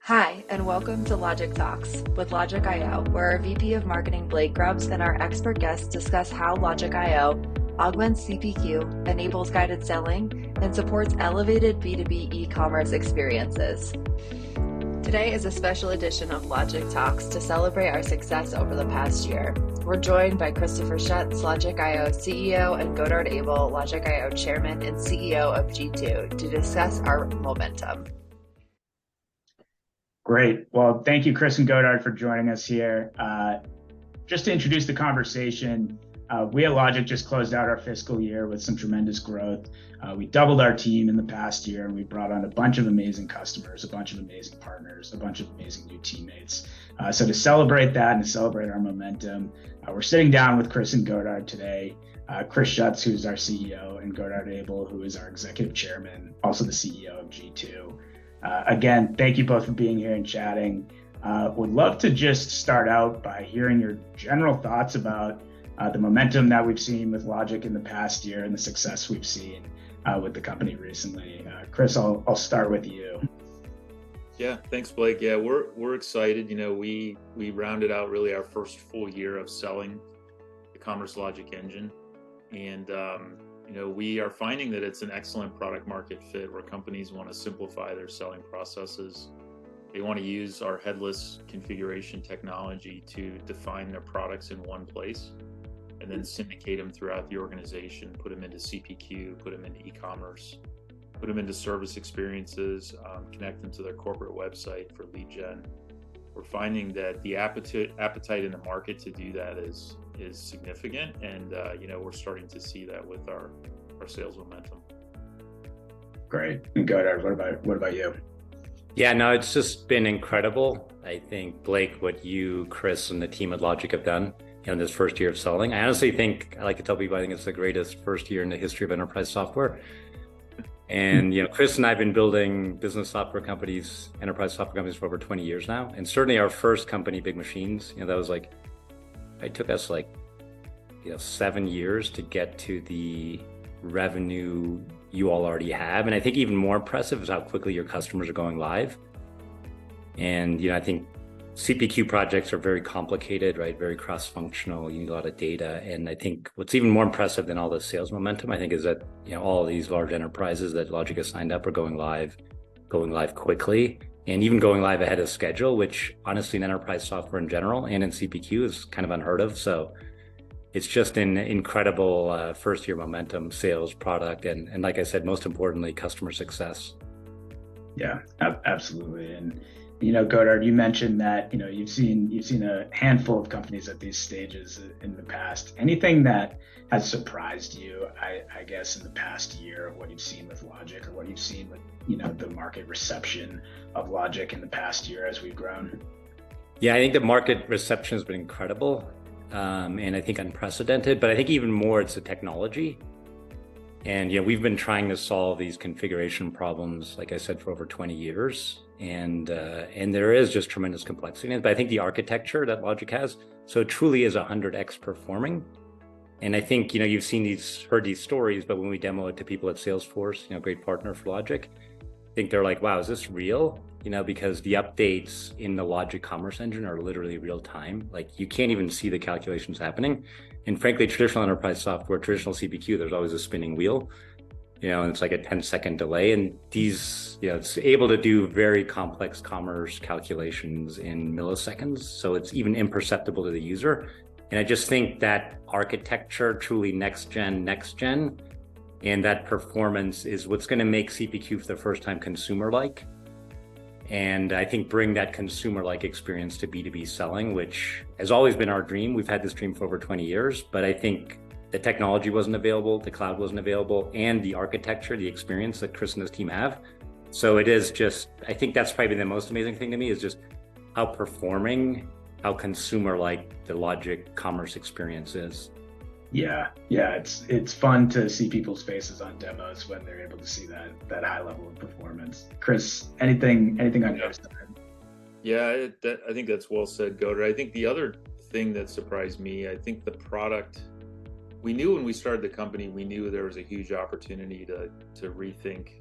Hi, and welcome to Logic Talks with Logic.io, where our VP of Marketing Blake Grubbs and our expert guests discuss how Logic.io augments CPQ, enables guided selling, and supports elevated B2B e-commerce experiences. Today is a special edition of Logic Talks to celebrate our success over the past year. We're joined by Christopher Schutz, Logic.io CEO, and Godard Abel, Logic.io Chairman and CEO of G2, to discuss our momentum. Great. Well, thank you, Chris and Godard, for joining us here. Just to introduce the conversation, we at Logic just closed out our fiscal year with some tremendous growth. We doubled our team in the past year, and we brought on a bunch of amazing customers, a bunch of amazing partners, a bunch of amazing new teammates. So to celebrate that and to celebrate our momentum, we're sitting down with Chris and Godard today. Chris Schutz, who's our CEO, and Godard Abel, who is our executive chairman, also the CEO of G2. Again, thank you both for being here and chatting. Would love to just start out by hearing your general thoughts about the momentum that we've seen with Logic in the past year and the success we've seen with the company recently. Chris, I'll start with you. Yeah, thanks, Blake. Yeah, we're excited. You know, we rounded out really our first full year of selling the Commerce Logic engine, and you know, we are finding that it's an excellent product market fit where companies want to simplify their selling processes. They want to use our headless configuration technology to define their products in one place and then syndicate them throughout the organization, put them into CPQ, put them into e-commerce, put them into service experiences, connect them to their corporate website for lead gen. We're finding that the appetite in the market to do that is significant, and you know, we're starting to see that with our sales momentum. Great. And Godard, what about you? Yeah, no, it's just been incredible. I think, Blake, what you, Chris, and the team at Logic have done in this first year of selling. I honestly think, I like to tell people, I think it's the greatest first year in the history of enterprise software. And you know, Chris and I have been building business software companies, enterprise software companies, for over 20 years now. And certainly our first company, Big Machines, you know, that was like, it took us like, 7 years to get to the revenue you all already have. And I think even more impressive is how quickly your customers are going live. And I think CPQ projects are very complicated, right? Very cross-functional. You need a lot of data. And I think what's even more impressive than all the sales momentum, I think, is that all of these large enterprises that Logic has signed up are going live quickly, and even going live ahead of schedule, which honestly in enterprise software in general and in CPQ is kind of unheard of. So it's just an incredible first year momentum, sales, product, and like I said, most importantly, customer success. Yeah, absolutely. And Godard, you mentioned that you've seen a handful of companies at these stages in the past. Anything that has surprised you, I guess, in the past year of what you've seen with Logic, or what you've seen with the market reception of Logic in the past year as we've grown? Yeah, I think the market reception has been incredible. And I think unprecedented, but I think even more it's the technology. And we've been trying to solve these configuration problems, like I said, for over 20 years. And there is just tremendous complexity in it. But I think the architecture that Logic has, so it truly is 100x performing. And I think, you've heard these stories, but when we demo it to people at Salesforce, great partner for Logic, I think they're like, wow, is this real? Because the updates in the Logic Commerce Engine are literally real time. Like, you can't even see the calculations happening. And frankly, traditional enterprise software, traditional CPQ, there's always a spinning wheel, and it's like a 10-second delay. And these, it's able to do very complex commerce calculations in milliseconds. So it's even imperceptible to the user. And I just think that architecture, truly next gen, and that performance is what's going to make CPQ for the first time consumer-like. And I think bring that consumer-like experience to B2B selling, which has always been our dream. We've had this dream for over 20 years, but I think the technology wasn't available, the cloud wasn't available, and the architecture, the experience that Chris and his team have. So it is just, I think that's probably the most amazing thing to me, is just how performing, how consumer-like the Logic commerce experience is. Yeah, it's fun to see people's faces on demos when they're able to see that high level of performance. Chris, anything on your side? Yeah, I think that's well said, Godard. I think the other thing that surprised me, I think the product, we knew when we started the company, we knew there was a huge opportunity to rethink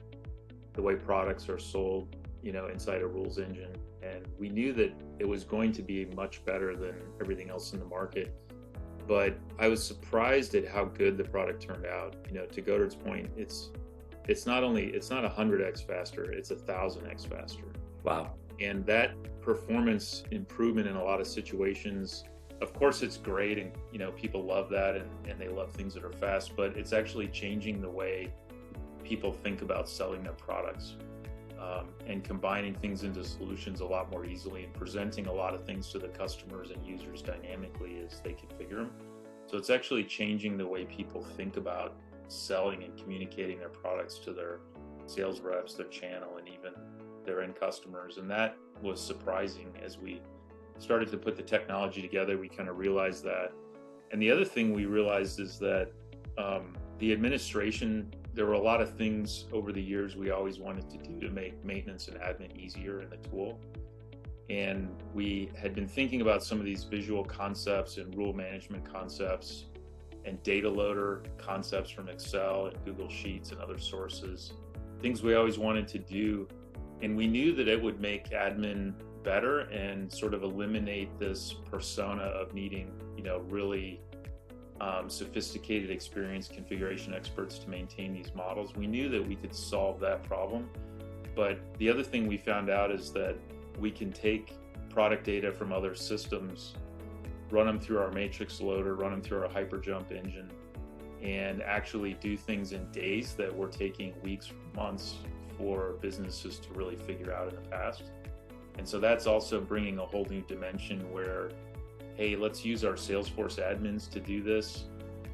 the way products are sold, inside a rules engine. And we knew that it was going to be much better than everything else in the market. But I was surprised at how good the product turned out. To Godard's point, it's not 100x faster, it's 1,000x faster. Wow. And that performance improvement in a lot of situations, of course it's great, and people love that, and they love things that are fast, but it's actually changing the way people think about selling their products, and combining things into solutions a lot more easily, and presenting a lot of things to the customers and users dynamically as they configure them. So it's actually changing the way people think about selling and communicating their products to their sales reps, their channel, and even their end customers. And that was surprising. As we started to put the technology together, we kind of realized that. And the other thing we realized is that the administration, there were a lot of things over the years we always wanted to do to make maintenance and admin easier in the tool. And we had been thinking about some of these visual concepts and rule management concepts and data loader concepts from Excel and Google Sheets and other sources, things we always wanted to do. And we knew that it would make admin better and sort of eliminate this persona of needing, really sophisticated, experienced configuration experts to maintain these models. We knew that we could solve that problem. But the other thing we found out is that we can take product data from other systems, run them through our matrix loader, run them through our hyperjump engine, and actually do things in days that were taking weeks, months for businesses to really figure out in the past. And so that's also bringing a whole new dimension where, hey, let's use our Salesforce admins to do this,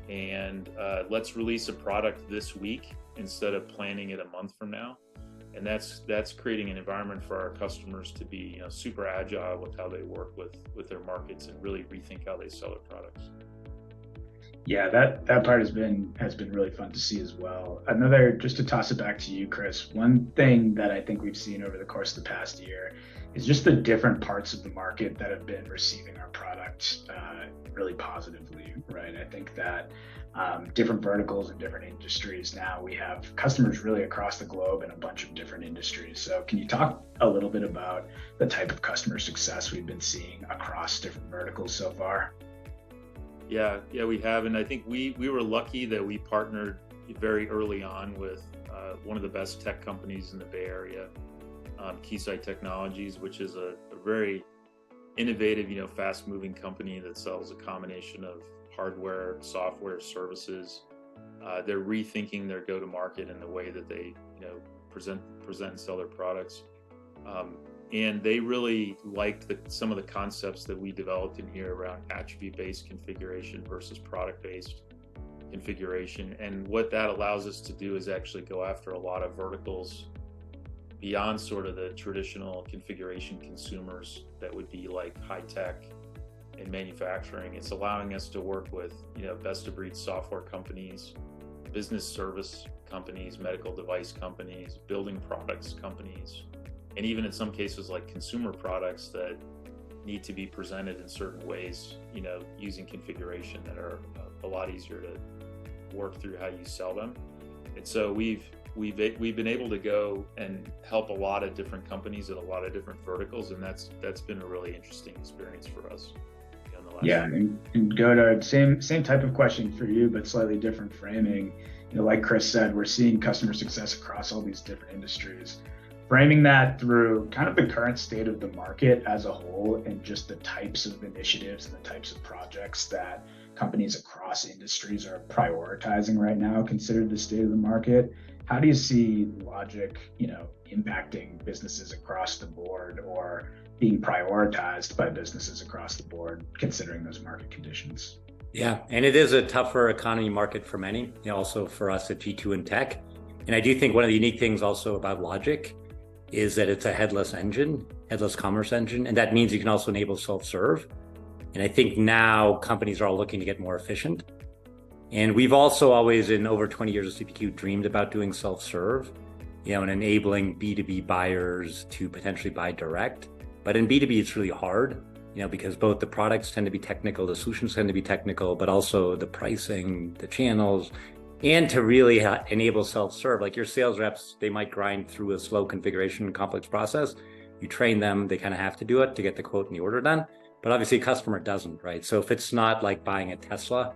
and let's release a product this week instead of planning it a month from now. And that's creating an environment for our customers to be super agile with how they work with their markets and really rethink how they sell their products. Yeah, that part has been really fun to see as well. Another, just to toss it back to you, Chris, one thing that I think we've seen over the course of the past year is just the different parts of the market that have been receiving our product really positively, right? I think that different verticals and different industries, now we have customers really across the globe in a bunch of different industries. So can you talk a little bit about the type of customer success we've been seeing across different verticals so far? Yeah, we have. And I think we were lucky that we partnered very early on with one of the best tech companies in the Bay Area, Keysight Technologies, which is a very innovative, fast-moving company that sells a combination of hardware, software, services. They're rethinking their go-to-market and the way that they, present and sell their products. And they really liked some of the concepts that we developed in here around attribute-based configuration versus product-based configuration. And what that allows us to do is actually go after a lot of verticals beyond sort of the traditional configuration consumers that would be like high tech and manufacturing. It's allowing us to work with, best of breed software companies, business service companies, medical device companies, building products companies, and even in some cases like consumer products that need to be presented in certain ways, using configuration that are a lot easier to work through how you sell them. And so we've been able to go and help a lot of different companies at a lot of different verticals, and that's been a really interesting experience for us. Yeah, and Godard, same type of question for you, but slightly different framing. Like Chris said, we're seeing customer success across all these different industries. Framing that through kind of the current state of the market as a whole, and just the types of initiatives and the types of projects that companies across industries are prioritizing right now, considered the state of the market. How do you see Logic, impacting businesses across the board, or being prioritized by businesses across the board, considering those market conditions? Yeah, and it is a tougher economy market for many, also for us at G2 and Tech. And I do think one of the unique things also about Logic is that it's a headless commerce engine, and that means you can also enable self-serve. And I think now companies are all looking to get more efficient. And we've also always, in over 20 years of CPQ, dreamed about doing self-serve, and enabling B2B buyers to potentially buy direct. But in B2B, it's really hard, because both the products tend to be technical, the solutions tend to be technical, but also the pricing, the channels, and to really enable self-serve. Like your sales reps, they might grind through a slow configuration complex process. You train them, they kind of have to do it to get the quote and the order done. But obviously a customer doesn't, right? So if it's not like buying a Tesla,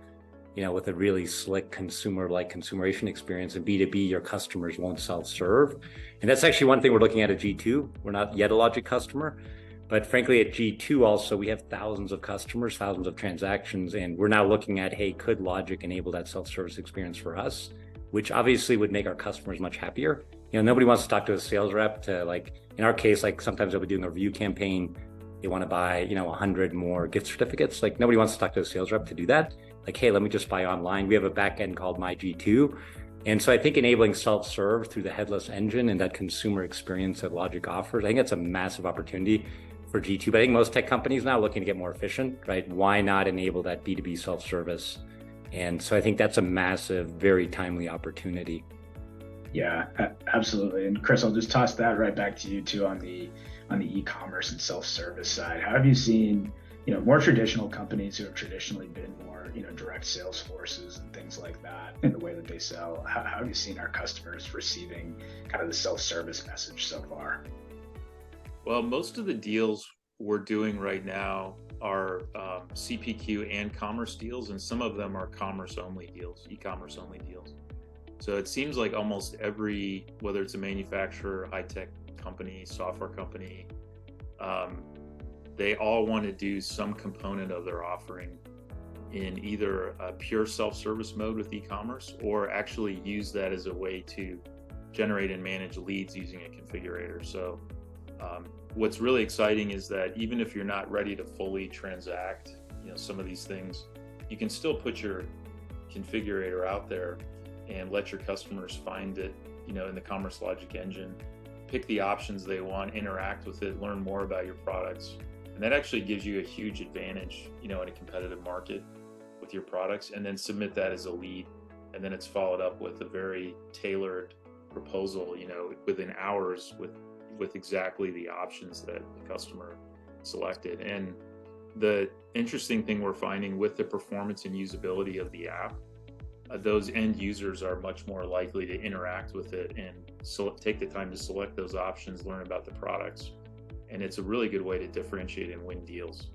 with a really slick consumer-like consumeration experience, in B2B, your customers won't self-serve. And that's actually one thing we're looking at G2. We're not yet a Logic customer, but frankly at G2 also, we have thousands of customers, thousands of transactions, and we're now looking at, hey, could Logic enable that self-service experience for us? Which obviously would make our customers much happier. Nobody wants to talk to a sales rep to, like, in our case, like sometimes they'll be doing a review campaign, they want to buy, 100 more gift certificates. Like nobody wants to talk to a sales rep to do that. Like, hey, let me just buy online. We have a back end called MyG2. And so I think enabling self-serve through the headless engine and that consumer experience that Logic offers, I think that's a massive opportunity for G2. But I think most tech companies now are looking to get more efficient, right? Why not enable that B2B self-service? And so I think that's a massive, very timely opportunity. Yeah, absolutely. And Chris, I'll just toss that right back to you too on the e-commerce and self-service side. How have you seen, more traditional companies who have traditionally been more, direct sales forces and things like that in the way that they sell? How have you seen our customers receiving kind of the self-service message so far? Well, most of the deals we're doing right now are CPQ and commerce deals, and some of them are commerce only deals, e-commerce only deals. So it seems like almost every, whether it's a manufacturer, high-tech company, software company, they all want to do some component of their offering in either a pure self-service mode with e-commerce, or actually use that as a way to generate and manage leads using a configurator. So what's really exciting is that even if you're not ready to fully transact, some of these things, you can still put your configurator out there and let your customers find it, in the Commerce Logic engine, pick the options they want, interact with it, learn more about your products. And that actually gives you a huge advantage, in a competitive market with your products, and then submit that as a lead. And then it's followed up with a very tailored proposal, within hours with exactly the options that the customer selected. And the interesting thing we're finding with the performance and usability of the app, those end users are much more likely to interact with it and take the time to select those options, learn about the products. And it's a really good way to differentiate and win deals,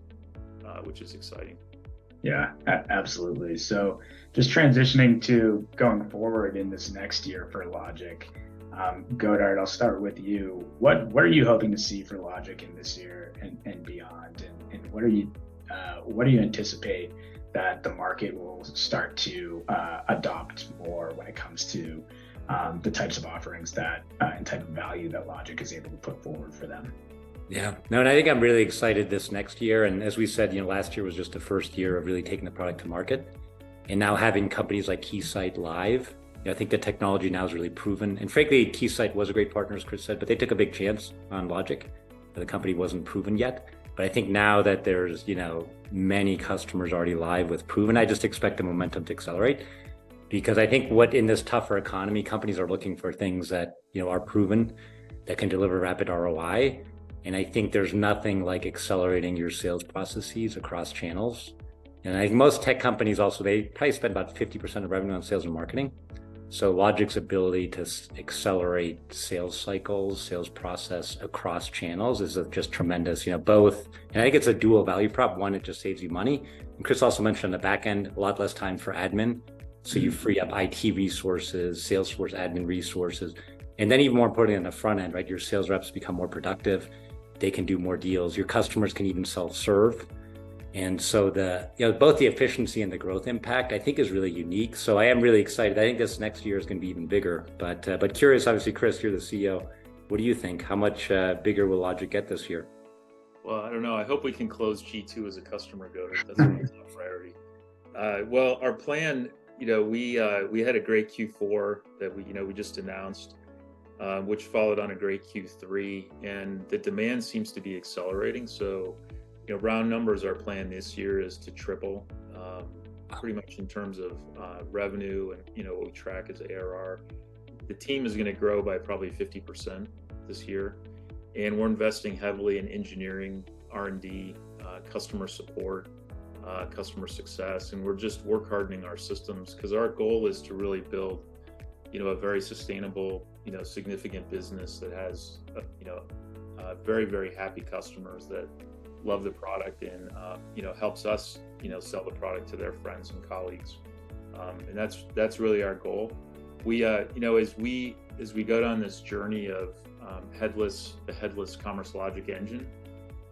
which is exciting. Yeah, absolutely. So just transitioning to going forward in this next year for Logic, Godard, I'll start with you. What are you hoping to see for Logic in this year and beyond? And what do you anticipate that the market will start to adopt more when it comes to the types of offerings that and type of value that Logic is able to put forward for them? Yeah, no, and I think I'm really excited this next year. And as we said, last year was just the first year of really taking the product to market. And now having companies like Keysight live, I think the technology now is really proven. And frankly, Keysight was a great partner, as Chris said, but they took a big chance on Logic. The company wasn't proven yet. But I think now that there's, many customers already live with proven, I just expect the momentum to accelerate. Because I think what in this tougher economy, companies are looking for things that, are proven, that can deliver rapid ROI. And I think there's nothing like accelerating your sales processes across channels. And I think most tech companies also, they probably spend about 50% of revenue on sales and marketing. So Logic's ability to accelerate sales cycles, sales process across channels is just tremendous, both. And I think it's a dual value prop. One, it just saves you money. And Chris also mentioned on the back end, a lot less time for admin. So you free up IT resources, Salesforce admin resources. And then even more importantly on the front end, right? Your sales reps become more productive. They can do more deals. Your customers can even self-serve. And so both the efficiency and the growth impact, I think, is really unique. So I am really excited. I think this next year is going to be even bigger. But curious, obviously, Chris, you're the CEO. What do you think? How much bigger will Logic get this year? Well, I don't know. I hope we can close G2 as a customer, Godard. That's my top priority. Well, our plan, we had a great Q4 that we just announced, which followed on a great Q3, and the demand seems to be accelerating. So, round numbers, our plan this year is to triple, pretty much in terms of revenue and what we track as ARR. The team is going to grow by probably 50% this year, and we're investing heavily in engineering, R&D, customer support, customer success, and we're work hardening our systems, because our goal is to really build, a very sustainable, significant business that has, very, very happy customers that love the product and, helps us, sell the product to their friends and colleagues. And that's really our goal. We, as we go down this journey of the headless Commerce Logic engine,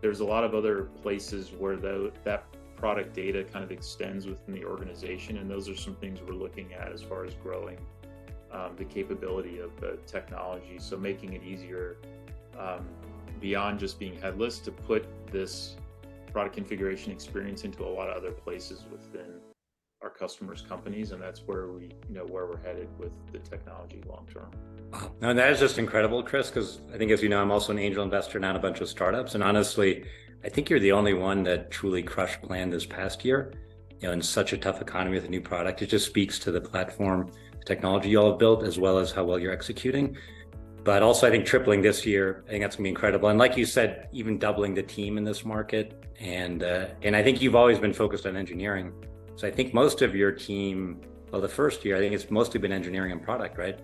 there's a lot of other places where that product data kind of extends within the organization, and those are some things we're looking at as far as growing the capability of the technology. So making it easier, beyond just being headless, to put this product configuration experience into a lot of other places within our customers' companies, and that's where where we're headed with the technology long term. Wow. No, that is just incredible, Chris, because I think, as you know, I'm also an angel investor now in a bunch of startups, and honestly, I think you're the only one that truly crushed plan this past year, in such a tough economy with a new product. It just speaks to the platform, the technology you all have built, as well as how well you're executing. But also, I think tripling this year, I think that's gonna be incredible. And like you said, even doubling the team in this market. And I think you've always been focused on engineering. So I think most of your team, well, the first year, I think it's mostly been engineering and product, right?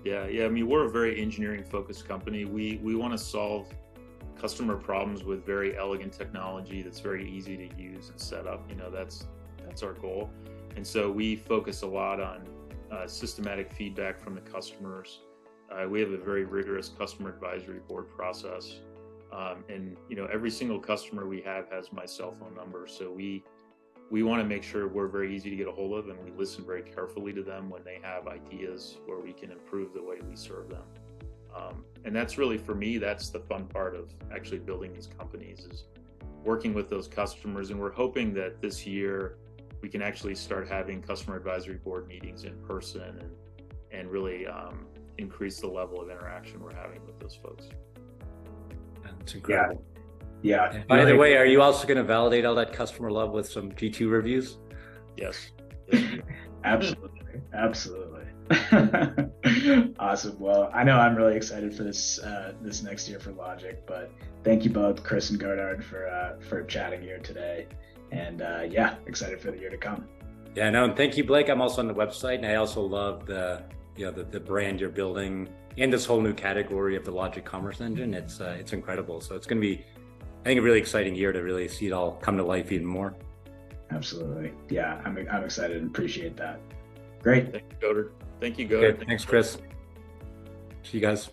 Yeah. I mean, we're a very engineering focused company. We want to solve customer problems with very elegant technology that's very easy to use and set up. That's our goal. And so we focus a lot on systematic feedback from the customers. We have a very rigorous customer advisory board process. And every single customer we have has my cell phone number. So we want to make sure we're very easy to get a hold of, and we listen very carefully to them when they have ideas where we can improve the way we serve them. And that's really, for me, that's the fun part of actually building these companies, is working with those customers. And we're hoping that this year we can actually start having customer advisory board meetings in person and really increase the level of interaction we're having with those folks. That's incredible. Yeah. By the way, are you also going to validate all that customer love with some G2 reviews? Yes. Absolutely. Awesome. Well, I know I'm really excited for this next year for Logic, but thank you both, Chris and Godard, for chatting here today. And excited for the year to come. Yeah, no, and thank you, Blake. I'm also on the website, and I also love the brand you're building in this whole new category of the Logic Commerce Engine. It's incredible. So it's going to be, I think, a really exciting year to really see it all come to life even more. Absolutely. Yeah, I'm excited and appreciate that. Great. Thank you, Godard. Okay, thanks, Chris. See you guys.